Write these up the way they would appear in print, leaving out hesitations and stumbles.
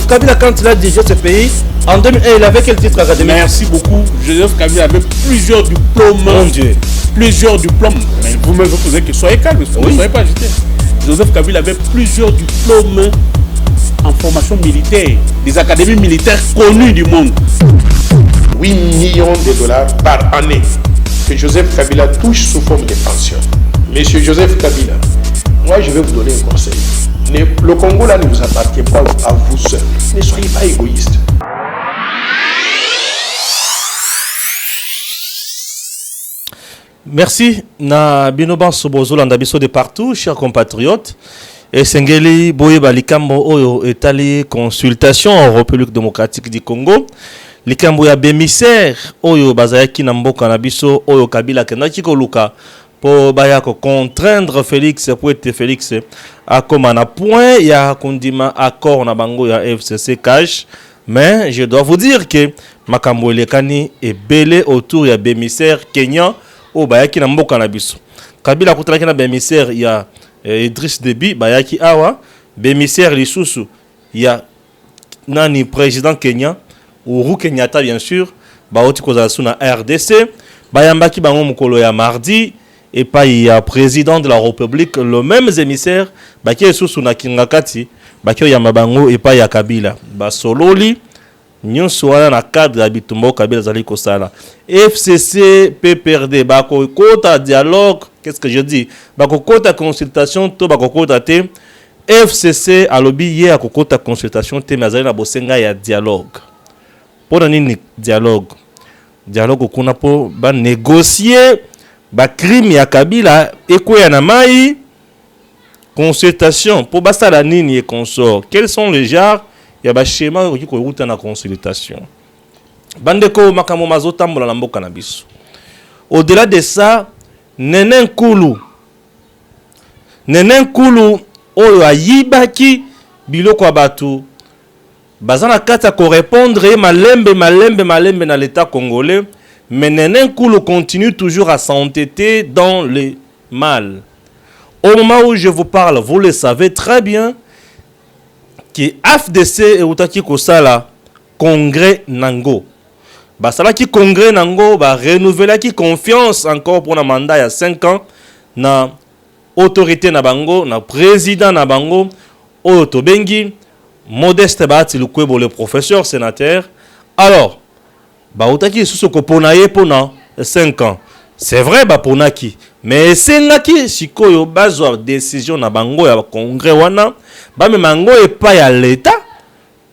Joseph Kabila, quand il a dirigé ce pays, en 2001, il avait quel titre académique? Merci beaucoup. Joseph Kabila avait plusieurs diplômes. Mon Dieu. Plusieurs diplômes. Mais vous-même, vous posez que soyez calme, vous ne soyez pas agité. Joseph Kabila avait plusieurs diplômes en formation militaire, des académies militaires connues du monde. 8 millions de dollars par année que Joseph Kabila touche sous forme de pension. Monsieur Joseph Kabila, moi je vais vous donner un conseil. Le Congo là ne vous appartient pas à vous seul. Ne soyez pas égoïste. Merci. Na binoban sobozolanda biso de partout, chers compatriotes. Et Sengeli Boyeba Likambo Oyo etali consultation en République démocratique du Congo. Likambo ya bémissaire Oyo bazayaki na mboka na biso Oyo Kabila kendaki koluka po baya ko contraindre Félix pour être Félix a comme na point ya kondima accord na bango ya FCC cash. Mais je dois vous dire que makambo elekani est belé autour ya bémissaire Kenya o bayaki na mboka na biso. Kabila kutalaki na bémissaire ya Idriss Déby bayaki awa bémissaire lisusu ya nani président Kenya Uhuru Kenyatta bien sûr baoti kozala suna RDC bayambaki bango mukolo ya mardi et pas il y a président de la République le même émissaire baki lisusu na kingakati baki ya mabango et pas ya Kabila basololi nyonso wana na cadre ya bitumba Kabila zali kosala FCC PPRD bako kota dialogue. Qu'est-ce que je dis? Bakokota consultation to bakokota te FCC alobi ye akokota consultation te mazali na bosenga ya dialogue. Pour nini dialogue? Dialogue kuna po ba négocier ba crime ya Kabila ekoya na mai consultation po basala nini et consort. Quels sont les genres ya ba schéma qui ko ruta na consultation. Bandeko makamo mazotambola na mboka na biso. Au-delà de ça, Nenen Kulu oyo ayibaki biloko abatu bazana kata ko répondre malembe na l'état congolais, mais Nenen Kulu continue toujours à s'entêter dans le mal. Au moment où je vous parle, vous le savez très bien que AFDC et utaki kosala congrès nango. Basala ki congrès nango ba renouveler ki confiance encore pour un mandat ya 5 ans na autorité na bango na président na bango oyo tobengi Modeste Bahati Lukwebo le professeur sénateur. Alors ba utaki susu ko ponaye pona 5 ans. C'est vrai ba ponaki mais sengaki sikoyo bazwa décision na bango ya congrès wana ba memango et pas ya l'état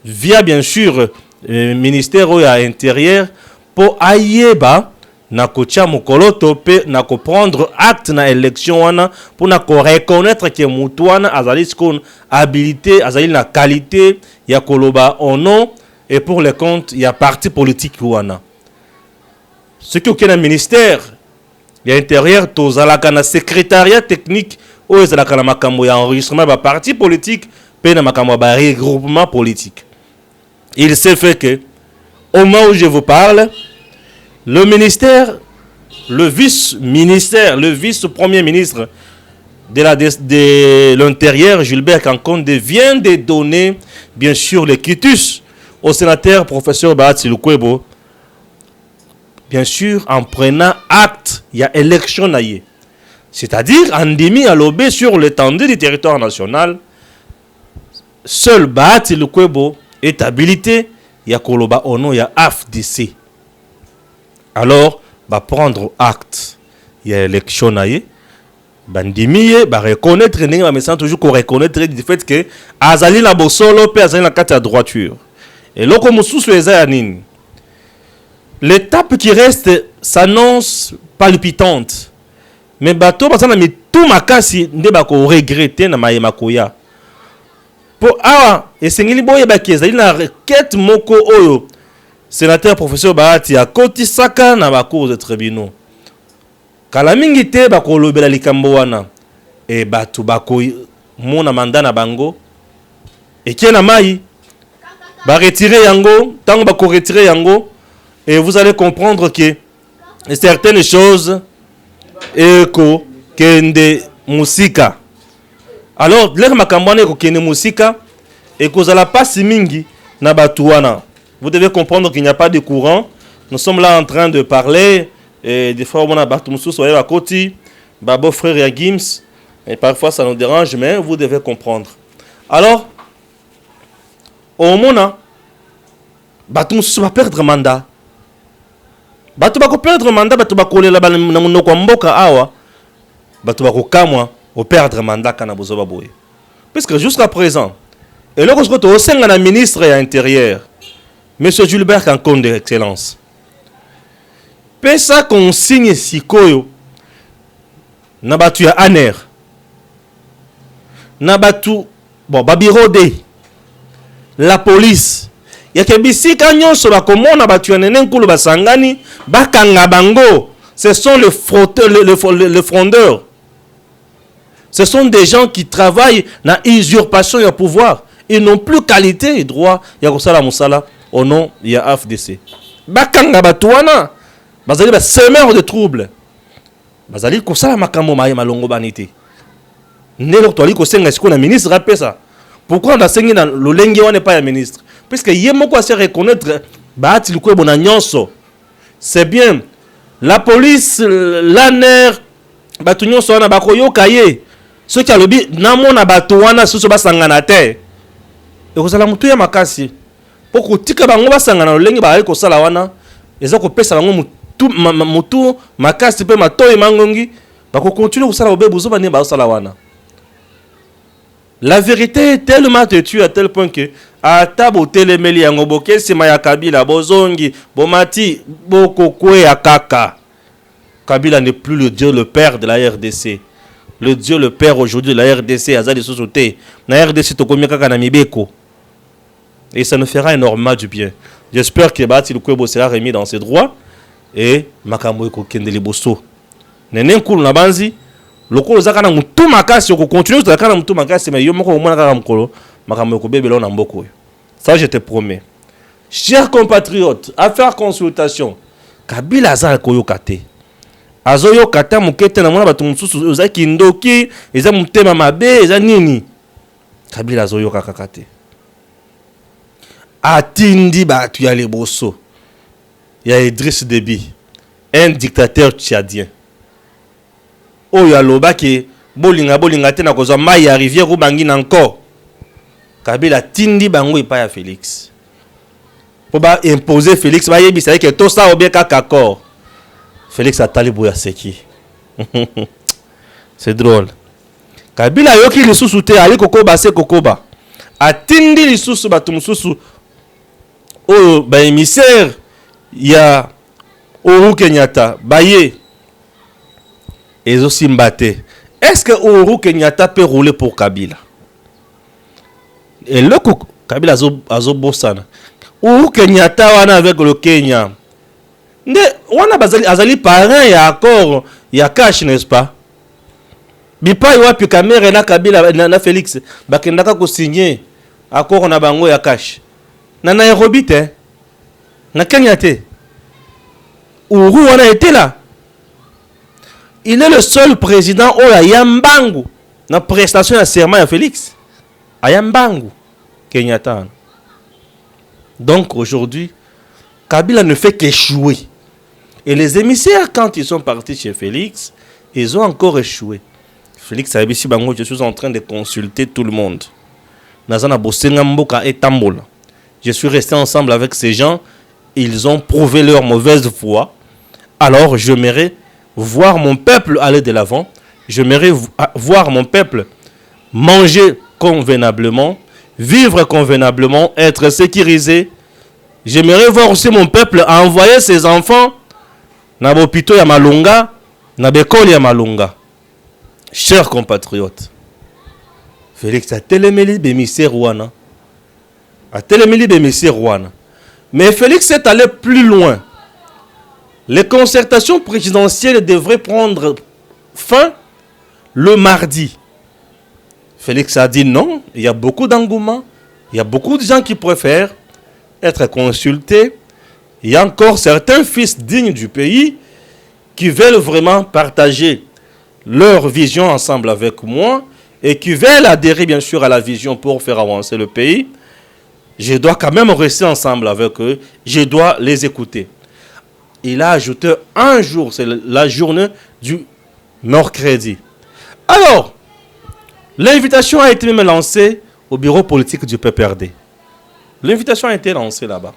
via bien sûr ministère ya intérieur pour ayeba na kocha mukoloto pe na ko prendre acte na élection wana pour na ko reconnaître que mutu wana azali skon habilité azali na qualité ya koloba au nom et pour les comptes ya parti politique wana. Ce qui est au ministère ya intérieur tozalaka na secrétariat technique ou ezalaka na makambo ya enregistrement ba parti politique pe na makambo ba regroupement politique. Il s'est fait que, au moment où je vous parle, le ministère, le vice-premier ministre de l'Intérieur, Gilbert Kankonde, vient de donner, bien sûr, le quitus au sénateur professeur Bahati Lukwebo, bien sûr, en prenant acte, il y a élection naïe. C'est-à-dire, en demi à l'obé sur l'étendue du territoire national, seul Bahati Lukwebo est habilité, il y a Koloba Ono, il y a AFDC. Alors, va prendre acte. Il y a élection naïe. Bandimiye, va reconnaître, mais sans toujours qu'on reconnaître du fait que Azali la Bosolo, pe Azali la carte à droiture. Et là, comme sous l'étape qui reste s'annonce palpitante. Mais bateau, parce que tout ma casse, ne va qu'on regretter na maïma koya. Pour awa esengeli boye bakeza ina requête moko oyo sénateur professeur Bahati a kotisaka na bakours de tribunaux kala mingi te bakolobela likambo wana e batu bako mona mandat na bango et kiena mai ba retirer yango tango bako retirer yango et vous allez comprendre que certaines choses eko kende musika. Alors, l'air makambane ko kene musika et kozala pasi mingi Nabatouana. Vous devez comprendre qu'il n'y a pas de courant. Nous sommes là en train de parler. Et des fois, on a Bartoumsou, soyez à côté. Babo frère et Gims. Et parfois, ça nous dérange, mais vous devez comprendre. Alors, au moment, Bartoumsou va perdre mandat. Bato bako perdre mandat, bato bako lela na munoko mboka awa. Bato bako kamwa au perdre mandat kana bozoba boye. Puisque jusqu'à présent, et là, on au sein de la ministre de l'Intérieur, M. Gilbert Kankonde, Excellence. Pesa consigne Sikoyo, Nabatu ya Aner, Nabatu, bon, Babirode, la police, Yakebisi Kanyon sur la commune, Nabatu ya Nenenkulu Basangani, Bakanga Bango, ce sont les frondeurs. Ce sont des gens qui travaillent dans l'usurpation et pouvoir. Ils n'ont plus qualité et droit. Yakosala Moussala au nom de la AFDC. Bakanga Batouana. Bazali ba semeur de troubles. Bazali kosala makambo maye malongo banité. Nelo toli kosenga siko na ministre rappelle ça. Pourquoi on a sengi dans le lenge wana pas ya ministre? Parce que yemo quoi se reconnaître baati lukwe bona nyonso. C'est bien. La police, l'ANER, batu nyonso wana bakoyo kaye. Ceux qui a le bi namona batouana suso basangana te. Et vous allez mutu ya makasi. Poko tika bango basangana lolenge ba ko sala wana. Ezako pesa bango mutu makasi pe matoyi mangongi. Bako continue ko sala obebuzo bani ba sala wana. La vérité est tellement têtue à tel point que à tabo telemeli yango boke sema ya Kabila bozongi bomati bokokwe ya kaka. Kabila n'est plus le Dieu le père de la RDC. Le Dieu le père aujourd'hui de la RDC azali société. Na RDC tokomi kaka na mibeko. Et ça nous fera énormément du bien. J'espère que Bati Lukwebo sera remis dans ses droits et makambo eko kende liboso. Nenen kulu na banzi lokolo zakana mutu makasi ko continue zakana mutu makasi mais yo moko mona kaka mukolo makambo eko bebelo na mboko. Ça je te promets. Chers compatriotes, à faire consultation. Kabila za koyoka te. Azoyo kata mukete na mona batu mususu ozaki ndoki eza mutema mabe eza nini. Kabila azoyo kakate. Atindi batu ya liboso. Ya Idriss Déby, un dictateur tchadien. Oyo aloba ke bolinga te na kozwa mai ya rivière ubangi na encore. Kabila tindi bango epa ya Félix. Po ba imposer Félix ba yebisa ke to sa obeka kakor. Félix atali boya seki. C'est drôle. Kabila yoki lisusu te ali kokoba se kokoba. Atindi lisusu batu mususu. Oyo ba émissaire ya Uhuru Kenyatta baye ezo simbate. Est-ce que Uhuru Kenyatta peut rouler pour Kabila? Et le Kabila azo bossana. Uhuru Kenyatta wana avec le Kenya. Nde wana bazali azali parrain ya accord ya cash, n'est-ce pas? Bipa wapi kamera na Kabila na Félix bakendaka ko signer accord na bango ya cash. Na Nairobi te. Na Kenya te. Uhuru wana était là. Il est le seul président au Yambangu na prestation de serment à Félix. À Yambangu Kenyatta. Donc aujourd'hui, Kabila ne fait qu'échouer. Et les émissaires, quand ils sont partis chez Félix, ils ont encore échoué. Félix a dit, je suis en train de consulter tout le monde. Nazana Bosenga Mboka et Tambola. Je suis resté ensemble avec ces gens. Ils ont prouvé leur mauvaise foi. Alors, j'aimerais voir mon peuple aller de l'avant. J'aimerais voir mon peuple manger convenablement, vivre convenablement, être sécurisé. J'aimerais voir aussi mon peuple envoyer ses enfants dans l'hôpital ya Malunga, dans l'école ya Malunga. Chers compatriotes, Félix a téléméli bémissaire Rwanda. A téléméli bémissaire Rwanda. Mais Félix est allé plus loin. Les concertations présidentielles devraient prendre fin le mardi. Félix a dit non, il y a beaucoup d'engouement, il y a beaucoup de gens qui préfèrent être consultés. Il y a encore certains fils dignes du pays qui veulent vraiment partager leur vision ensemble avec moi et qui veulent adhérer bien sûr à la vision pour faire avancer le pays. je dois quand même rester ensemble avec eux, je dois les écouter. Il a ajouté un jour, c'est la journée du mercredi. Alors, l'invitation a été même lancée au bureau politique du PPRD. L'invitation a été lancée là-bas.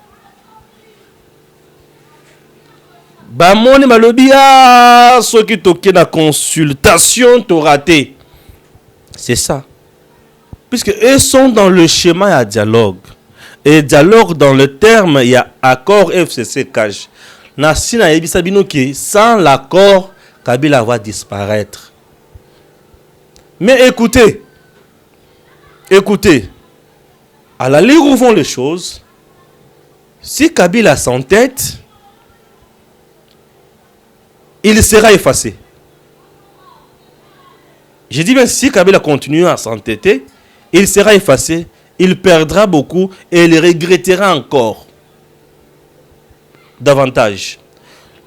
Bamoni malobia, ceux qui toquent la consultation, t'ont raté. C'est ça. Puisque ils sont dans le schéma à dialogue. Et dialogue dans le terme, il y a accord FCC cash. Nassina Ebisabino qui sans l'accord, Kabila va disparaître. Mais écoutez, à la ligne où vont les choses, si Kabila s'entête, il sera effacé. Je dis bien si Kabila continue à s'entêter, il sera effacé, il perdra beaucoup et il regrettera encore davantage.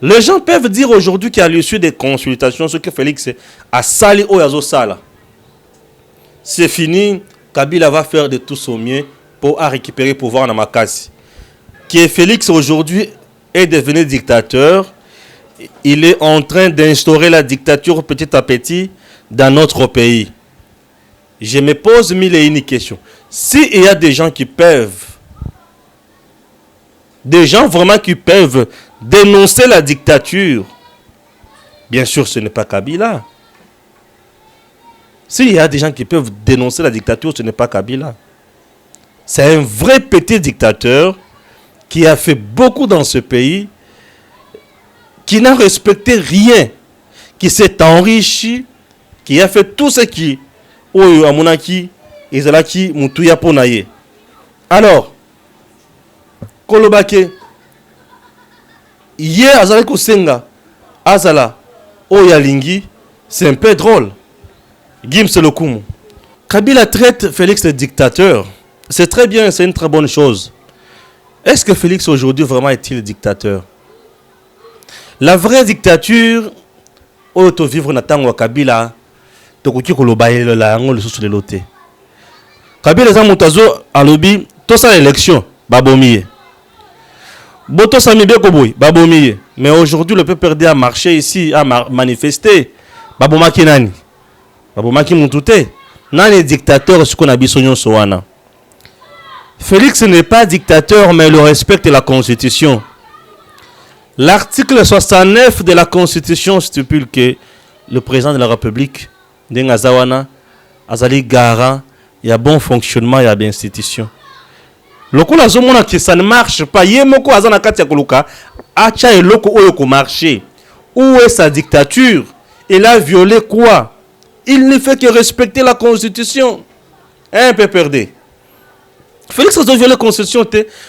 Les gens peuvent dire aujourd'hui qu'à l'issue des consultations, ce que Félix a sali au Yazo Sala, c'est fini, Kabila va faire de tout son mieux pour récupérer le pouvoir dans Makassi. Qui Félix aujourd'hui est devenu dictateur, il est en train d'instaurer la dictature petit à petit dans notre pays. Je me pose mille et une questions. S'il y a des gens qui peuvent, des gens vraiment qui peuvent dénoncer la dictature, bien sûr ce n'est pas Kabila. S'il y a des gens qui peuvent dénoncer la dictature, ce n'est pas Kabila. C'est un vrai petit dictateur qui a fait beaucoup dans ce pays, qui n'a respecté rien, qui s'est enrichi, qui a fait tout ce qui oyo amonaki ezalaki mutuya ponaye. Alors kolobake yé azala kosenga azala oya lingi, c'est un peu drôle. Gims Lokumu. Kabila traite Félix le dictateur. C'est très bien, c'est une très bonne chose. Est-ce que Félix aujourd'hui vraiment est-il dictateur? La vraie dictature, auto vivre natango Kabila, tokuki kolobaye la ngo le sous de loté. Kabila za mutazo alobi to sa élection babomiye. Boto sami be koboy babomiye. Mais aujourd'hui le PPRD a marché ici, a manifesté. Babomaki nani? Babomaki mutute. Nani dictateur ce qu'on a bisognon soana. Félix n'est pas dictateur mais il respecte la constitution. L'article 69 de la Constitution stipule que le président de la République, Dengazawana, Azali garant, il y a bon fonctionnement, il y a bien institution. Le coup la zone que ça ne marche pas, yemoko azana katia koluka, acha et loko oyoko marché. Où est sa dictature? Il a violé quoi? Il ne fait que respecter la Constitution. Un peu perdu. Félix a violé la Constitution.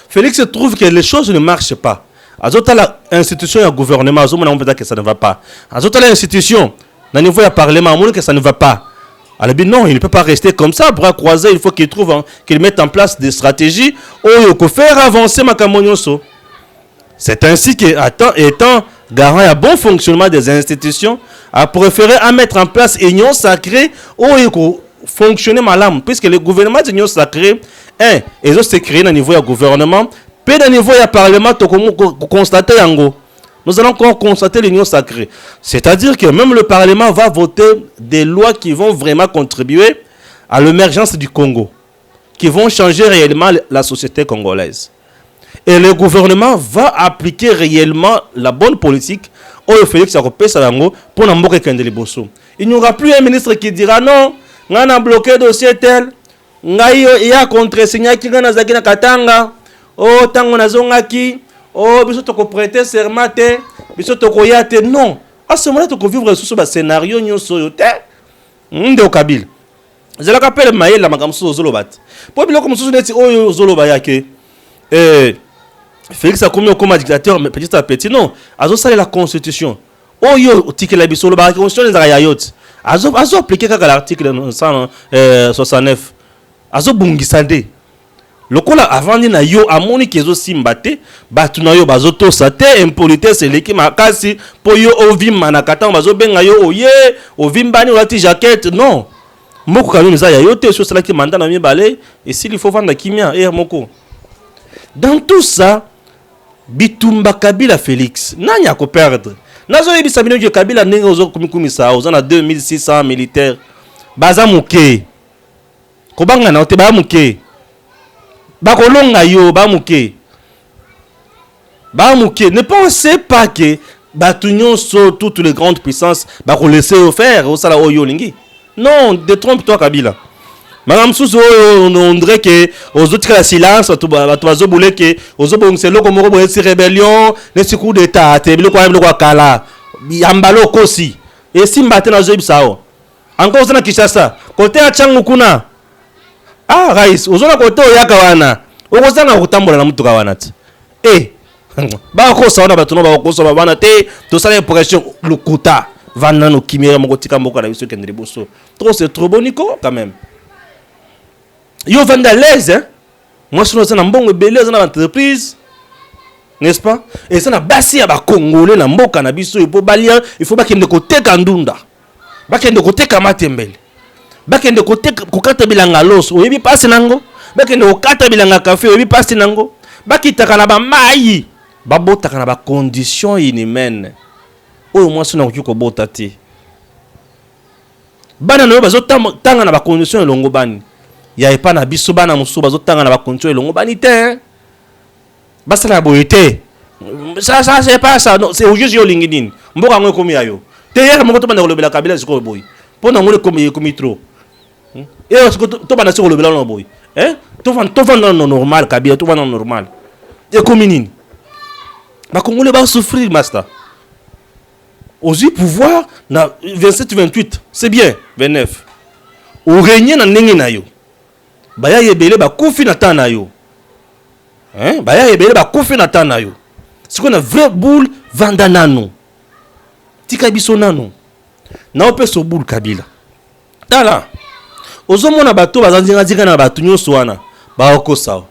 Félix trouve que les choses ne marchent pas. Azota la institution et le gouvernement, on peut dire que ça ne va pas. Azota la institution, au niveau du parlement, on peut dire que ça ne va pas. Alors non, il ne peut pas rester comme ça, bras croisés, il faut qu'il trouve, qu'il mette en place des stratégies pour faire avancer Makamonyoso. C'est ainsi qu'étant garant à bon fonctionnement des institutions, a préféré à mettre en place une union sacrée pour fonctionner mal, puisque le gouvernement de l'union sacrée, ils ont se créé au niveau du gouvernement. Au niveau du Parlement, nous allons encore constater l'union sacrée. C'est-à-dire que même le Parlement va voter des lois qui vont vraiment contribuer à l'émergence du Congo, qui vont changer réellement la société congolaise. Et le gouvernement va appliquer réellement la bonne politique au Félix Akopé Salango pour n'emboquer Kendeli Bosso. Il n'y aura plus un ministre qui dira non, on a bloqué le dossier tel, on a contre-signé qui a zaki na Katanga. Oh, tango nazongaki, oh, biso toko prêter serment te, biso toko yate. Non. À ce moment-là, toko vivre sous ce scénario nyonso yote. Nde Kabila. Je la rappelle maïl la makamso zolobat. Pour bilo comme sous neti oh zoloba yake. Félix a commis comme dictateur mais petit à petit non. Azo sale la constitution. Oh yo tike la biso la constitution des ayayot. Azo appliquer l'article 169. Azo bungisande. Le coup là avant na yo amoni kezo simbate batu na yo bazoto sate impolitesse leki makasi po yo ovimba na katanga bazo benga yo oye ovimbani olati jaquette non moko kanu za ya yo te so sala ki manda na mi balé et s'il faut vendre kimia moko Dans tout ça, Bitumba Kabila Félix, nani a ko perdre. Nazo yebisa bino que Kabila ndenge ozo kumisa, ozo na 2600 militaires. Baza muke. Kobanga na ote ba muke. Ba kolonga yo ba muke. Ba muke, ne pensez pas que Batunion sur toutes les grandes puissances ba ko laisser faire au sala oyo lingi. Non, détrompe-toi Kabila. Madame Souzo, on dirait que aux autres cas silence, tu vas oublier que aux autres c'est le comme rébellion, les coups d'état, tu es le quoi kala, yambalo kosi. Et si mbaté na zoib sao. Encore ça na Kinshasa. Côté à Changukuna. Ah, Raïs, aux autres côté oyaka wana. Okoza na kutambola na mutuka wana ti. Eh. Ba ko sa wana batuno ba ko so ba wana te, to sala impression lukuta. Vana no kimera moko tika moko na biso kendri boso. Trop c'est trop bon Nico quand même. Yo vandalaise, hein? Moi, je suis un bon belé dans l'entreprise, n'est-ce pas? Et ça, na basi ya ba Congolais na mboka na biso il faut balia, il faut ba kende côté kandunda, ba kende côté kamatembele, ba kende côté kokata bilanga los, oyebi pasi nango, ba kende kokata bilanga café, oyebi pasi nango, ba kitaka na ba mayi, ba botaka na ba conditions inhumaines. Oyo moi sona ko bota te. Bana no bazo tanga na ba conditions elongo bani. Ya epa na biso bana musu bazotanga na ba contrôle longo banité basa na boyete ça c'est pas ça non c'est juste yo lingidine mboka ngo komi ayo te yera moko to bana ko lobela Kabila siko boy pona ngole komi trop et to bana siko lobela no boy to van non normal Kabila to van non normal et komi nini ba Congolais ba souffrir master osi pouvoir na 27 28 c'est bien 29 ou régner na ndenge na yo baya yebele ba kufi na tana yo baya yebele ba kufi na tana yo siko na vrai boule vanda nano tika biso nano na ope so boule Kabila tala ozo mona bato bazanzinga zika na bato nyoso wana ba okosa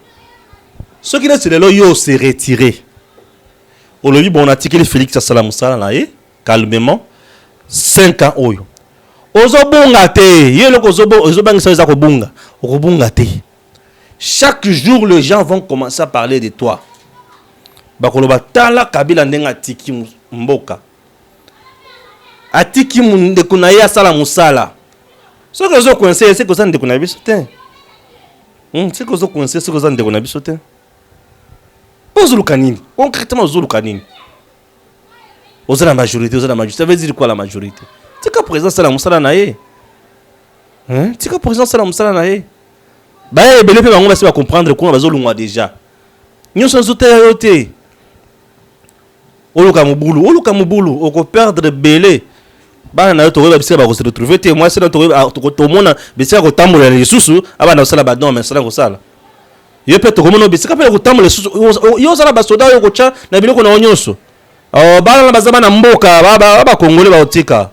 ce qui est lelo yo se retirer olobi bon article Félix Salamou Sala na calmement 5 ans oyo Ozobunga te, yelo ozobangisa za kobunga, okobunga te. Chaque jour les gens vont commencer à parler de toi. Bakoloba tala Kabila ndenga tiki mboka. Atiki ndeko na ya sala musala. Ce que zo coincé, c'est que ça ndeko na biso te. C'est que zo coincé, c'est que ça ndeko na biso te. Ozulu kanini, concrètement ozulu kanini. Oza la majorité, ça veut dire quoi la majorité? Tika président sala musala na ye. Tika président sala musala na ye. Ba ebele pe bango ba comprendre ko bazolungwa déjà. Nyonso zote yote. Oluka mubulu, oko perdre belé. Ba na yo to ba bise ba ko se retrouver te moi c'est dans to mona bise ko tambola les susu aba na sala ba non mais sala ko sala. Yo pe to ko mona bise ka pe ko tambola susu yo sala ba soda yo ko cha na biloko na onyoso. Ba na bazaba na mboka ba Congolais ba otika.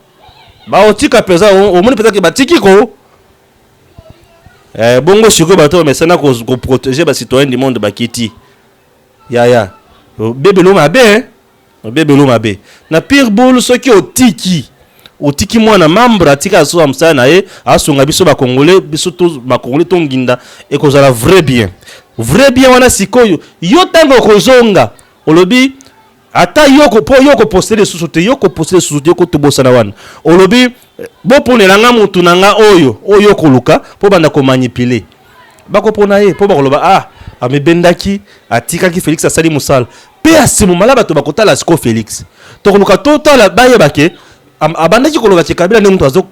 Ba otika pesa o moni pesa ke batiki ko. Bongo siko bato mais ça na ko protéger ba citoyens du monde ba kiti. Ya. Bébé lo mabe. Na pire boule ce qui otiki mwana membre atika so amsa na ye asunga biso ba Congolais biso to ba Congolais to nginda e ko zala vrai bien wana sikoyo yo tango kozonga olobi ata yoko poster les sous-te yoko to bosana wana olobi bo ponelanga mutu nanga oyo ko luka po banda ko manipuler bako pona ye po bakoloba amebendaki atikaki Félix asali musala pe asimu malaba to bakotala siko Félix to koluka totala baye bake abandaki koloka Kabila ne mutu azo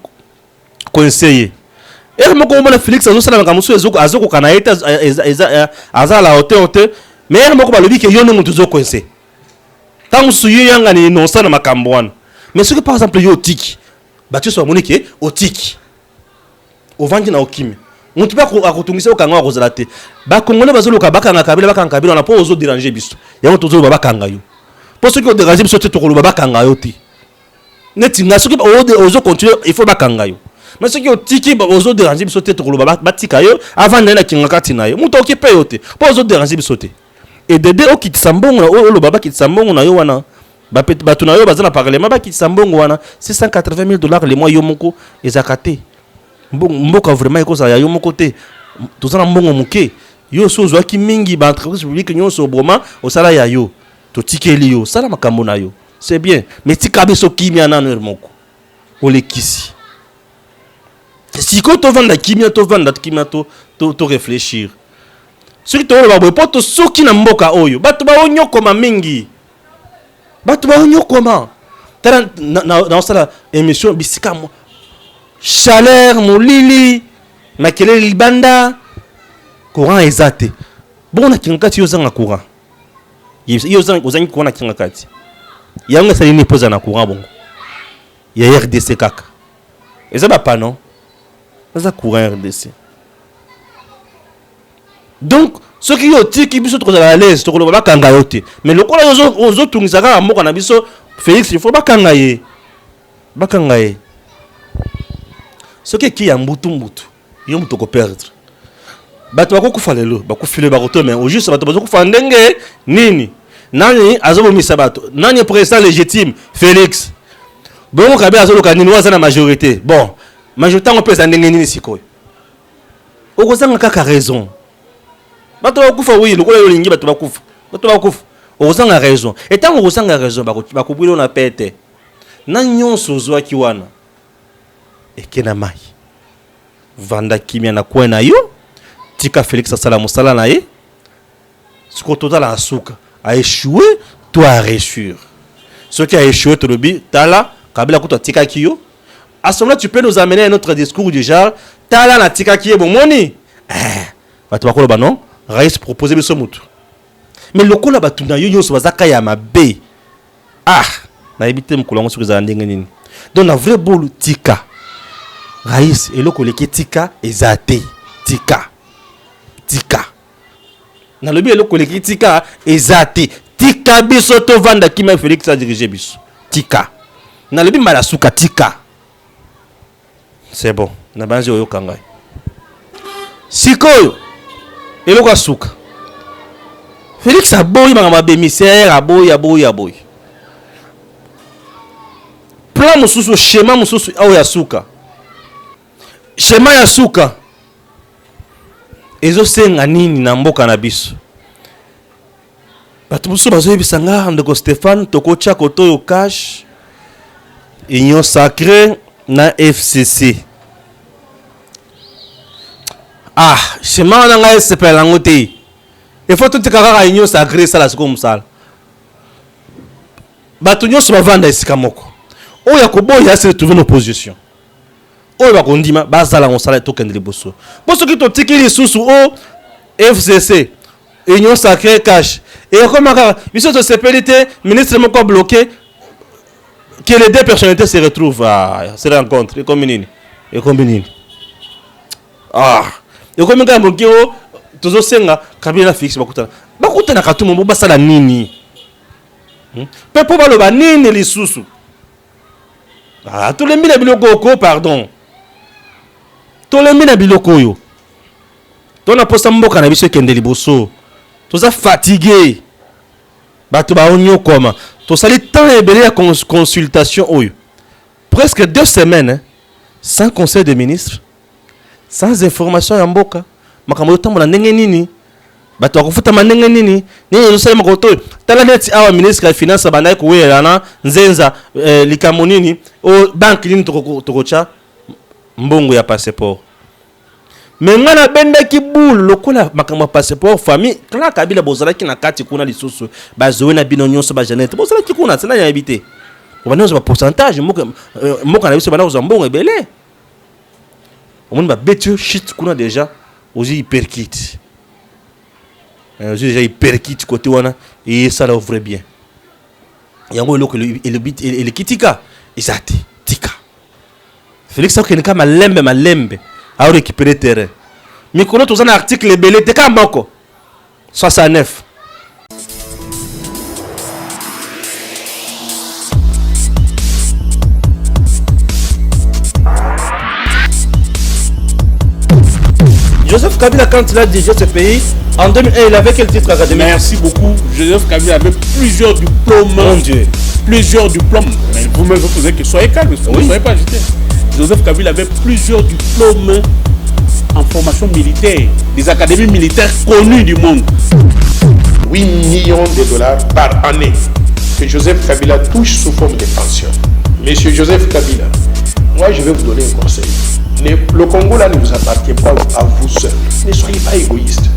conseiller moko mona Félix azo sala ngam so azoko kana eta azala hotel mais moko balobi ke yo ne mutu zo conseiller tant suyo yanga ni non sana makambo wana mais ce que par exemple yo tiki batu so monike otiki ovandi na okimi mutu ba ko akotungisa okanga akozala te ba Congolais bazoloka bakanga Kabila na po ozo déranger biso yango tozo bakanga yo pour ce que déranger biso te tokolo bakanga yo ti neti nga soki ozo continuer il faut bakanga yo mais ce qui otiki ozo déranger biso te tokolo batika yo avant na kinga kati na yo mutu okipe yo te po ozo déranger biso te et dede okitisa mbongo o baba kitisa mbongo na yo wana batu na yo bazana parlement ba kitisa mbongo wana $680,000 les mois yo moko ezakate mboka vraiment eko za yo moko te tozana mbongo muke Yo so zo ki mingi ba entreprise publique nyo so broma au sala ya yo. To tikeli yo, sala makambo na yo. C'est bien, mais tika biso kimia na moko. Ole kisi. Si ko to vanda kimia to réfléchir. Soki to ba boy poto soki na mboka oyo, bato ba onyo koma mingi. Bato ba onyo koma. Tala na sala émission bisika mo. Chaleur molili, makele libanda. Courant ezate. Bon na kingakati yo zanga courant. Yo zanga ozangi courant na kingakati. Yanga sali ni poza na courant bongo. Ya RDC kaka. Eza ba pa non. Eza courant RDC. Donc ceux qui ont tiki biso to à l'aise to ko ba kanga yote. Mais le kola ozo tungisaka moko na biso Félix il faut ba kanga ye. Ba kanga ye. Ce qui ya mbutu yo muto ko perdre. Bato bakokufa lelo bakufile bakoto mais au juste bato bakokufa ndenge nini nani azobomisa bato nani président légitime Félix bon kabe azoloka nini waza na majorité bon majorité on peut ndenge nini sikoyo okozanga kaka raison bato bakufa oui lokola yo lingi bato bakufa okozanga raison et tant okozanga raison bakubwilo na pete na nyonso zwaki wana ekena mai vanda kimia na kwena yo tika Félix asala musala na ye siko total a suka a échoué toi a réussir ce qui a échoué to lobi tala kabila kuto tika kiyo à ce moment tu peux nous amener un autre discours du genre tala na tika kiyo bomoni bato bakolo ba non Raïs proposer biso mutu mais lokola batuna yo nyonso bazaka ya mabe na ebité mkolongo sur za ndenge nini donc na vrai bolu tika Raïs eloko leki tika ezate tika na lobi eloko leki tika ezate tika biso to vanda kima Félix a dirigé biso tika na lobi mala suka tika c'est bon na banzi oyo kanga sikoyo eloko asuka Félix aboyi manga bémissaire aboyi plan mususu schéma mususu ayo ya suka schéma ya suka ezo senga nini na mboka na biso bato musu bazoyebisa nga ndeko Stéphane tokotia kotoyo cash union sacrée na FCC schéma wana nga esepela yango te efo totika kaka union sacrée sala siko mosala bato nyonso bavanda esika moko oyo akoboya se retrouver na opposition oyo bakondima bazala mosala tokende liboso po soki totiki lisusu o FCC union sacrée cash et comme biso tosepeli te ministre moko bloqué que les deux personnalités se retrouvent à se rencontrent et comme nini et comme quand bloqué o tozo senga kabila fixe bakutana katumo bo basala nini pepo baloba nini lisusu tous les mille biloko pardon tous les mille biloko yo tona posta mboka na biso kende liboso toza fatigué bato ba onyo koma to sali temps ebele ya consultation oyo presque 2 semaines sans conseil des ministres sans information ya mboka makambo yotambola ndenge nini bato bakofuta ndenge nini nini zo makoto tala neti awa ministre ya finance bandai kuwela na nzenza likambo nini o banque nini tokocha mbongo ya passeport mais ngana benda ki boule lokola makambo passeport famille kala kabila bozala ki na kati kuna lisusu bazowe na bino nyonso ba janete bozala ki kuna tsena ya habité obana zo pourcentage moko na biso bana zo mbongo ebele omoni ba betu shit kuna déjà ozi hyperkit ozi déjà hyperkit côté wana et ça la ouvre bien yango loko le bit et le kitika ezati tika Félix a kene kama malembe a récupérer terrain. Mais quand on a un article belé, t'es comme Boko 69. Joseph Kabila, quand il a dirigé ce pays, en 2001, il avait quel titre académique? Merci beaucoup. Joseph Kabila avait plusieurs diplômes. Mon Dieu. Plusieurs diplômes. Mais vous-même, vous posez que soyez calme, ne soyez pas agité. Joseph Kabila avait plusieurs diplômes en formation formation militaire, des académies militaires connues du monde. 8 millions de dollars par année que Joseph Kabila touche sous forme de pension. Monsieur Joseph Kabila, moi je vais vous donner un conseil. Le Congo là ne vous appartient pas à vous seul. Ne soyez pas égoïste.